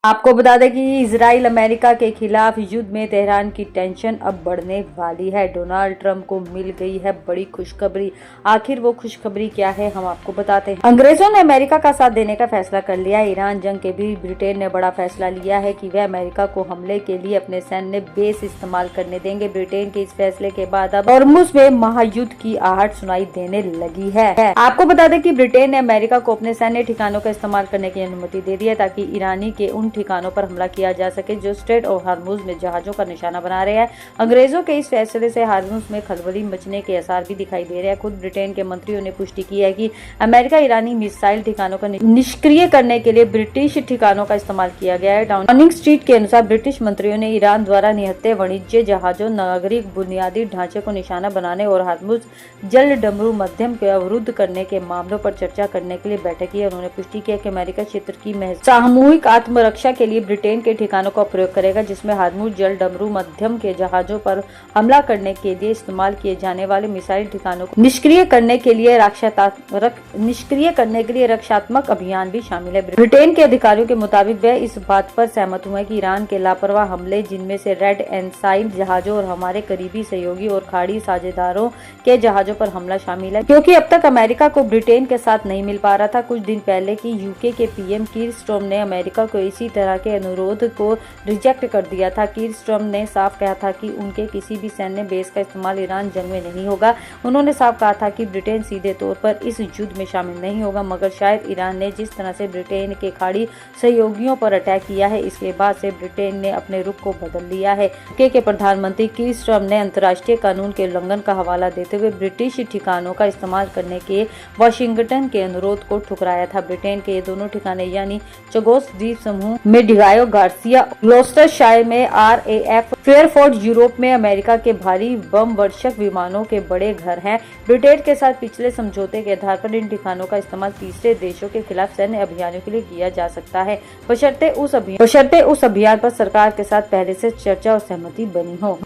आपको बता दें कि इजराइल अमेरिका के खिलाफ युद्ध में तेहरान की टेंशन अब बढ़ने वाली है। डोनाल्ड ट्रंप को मिल गई है बड़ी खुशखबरी। आखिर वो खुशखबरी क्या है, हम आपको बताते हैं। अंग्रेजों ने अमेरिका का साथ देने का फैसला कर लिया। ईरान जंग के भी ब्रिटेन ने बड़ा फैसला लिया है कि वह अमेरिका को हमले के लिए अपने सैन्य बेस इस्तेमाल करने देंगे। ब्रिटेन के इस फैसले के बाद अब हॉर्मुज़ में महायुद्ध की आहट सुनाई देने लगी है। आपको बता दें कि ब्रिटेन ने अमेरिका को अपने सैन्य ठिकानों का इस्तेमाल करने की अनुमति दे दी है ताकि ईरानी के उन ठिकानों पर हमला किया जा सके जो स्ट्रेट ऑफ हॉर्मुज़ में जहाजों का निशाना बना रहे हैं। अंग्रेजों के इस फैसले से हॉर्मुज़ में खलबली मचने के आसार भी दिखाई दे रहे हैं। खुद ब्रिटेन के मंत्रियों ने पुष्टि की है कि अमेरिका ईरानी मिसाइल ठिकानों का निष्क्रिय करने के लिए ब्रिटिश ठिकानों का इस्तेमाल किया गया है। डाउनिंग स्ट्रीट के अनुसार ब्रिटिश मंत्रियों ने ईरान द्वारा निहत्थे वाणिज्य जहाजों, नागरिक बुनियादी ढांचे को निशाना बनाने और हॉर्मुज़ जल डमरू माध्यम के अवरुद्ध करने के मामलों पर चर्चा करने के लिए बैठक की। उन्होंने पुष्टि किया कि अमेरिका क्षेत्र की सामूहिक आत्मरक्षा के लिए ब्रिटेन के ठिकानों का प्रयोग करेगा, जिसमें हॉर्मुज़ जल डमरू मध्यम के जहाजों पर हमला करने के लिए इस्तेमाल किए जाने वाले मिसाइल ठिकानों को निष्क्रिय करने के लिए रक्षात्मक अभियान भी शामिल है। ब्रिटेन के अधिकारियों के मुताबिक वे इस बात पर सहमत हुए कि ईरान के लापरवाह हमले, जिनमें से रेड एनसाइन जहाजों और हमारे करीबी सहयोगी और खाड़ी साझेदारों के जहाजों पर हमला शामिल है, क्योंकि अब तक अमेरिका को ब्रिटेन के साथ नहीं मिल पा रहा था। कुछ दिन पहले की यूके के पीएम कीर स्टारमर ने अमेरिका को इसी तरह के अनुरोध को रिजेक्ट कर दिया था। कीर स्टारमर ने साफ कहा था कि उनके किसी भी सैन्य बेस का इस्तेमाल ईरान जंग में नहीं होगा। उन्होंने साफ कहा था कि ब्रिटेन सीधे तौर पर इस युद्ध में शामिल नहीं होगा, मगर शायद ईरान ने जिस तरह से ब्रिटेन के खाड़ी सहयोगियों पर अटैक किया है, इसके बाद से ब्रिटेन ने अपने रुख को बदल लिया है। यूके के प्रधानमंत्री कीर स्टारमर ने अंतर्राष्ट्रीय कानून के उल्लंघन का हवाला देते हुए ब्रिटिश ठिकानों का इस्तेमाल करने के वाशिंगटन के अनुरोध को ठुकराया था। ब्रिटेन के ये दोनों ठिकाने यानी चगोस द्वीप समूह में डिगायो गार्सिया, ग्लॉस्टरशायर में RAF, फेयरफोर्ड यूरोप में अमेरिका के भारी बम वर्षक विमानों के बड़े घर हैं। ब्रिटेन के साथ पिछले समझौते के आधार पर इन ठिकानों का इस्तेमाल तीसरे देशों के खिलाफ सैन्य अभियानों के लिए किया जा सकता है, बशर्ते उस अभियान पर सरकार के साथ पहले से चर्चा और सहमति बनी हो।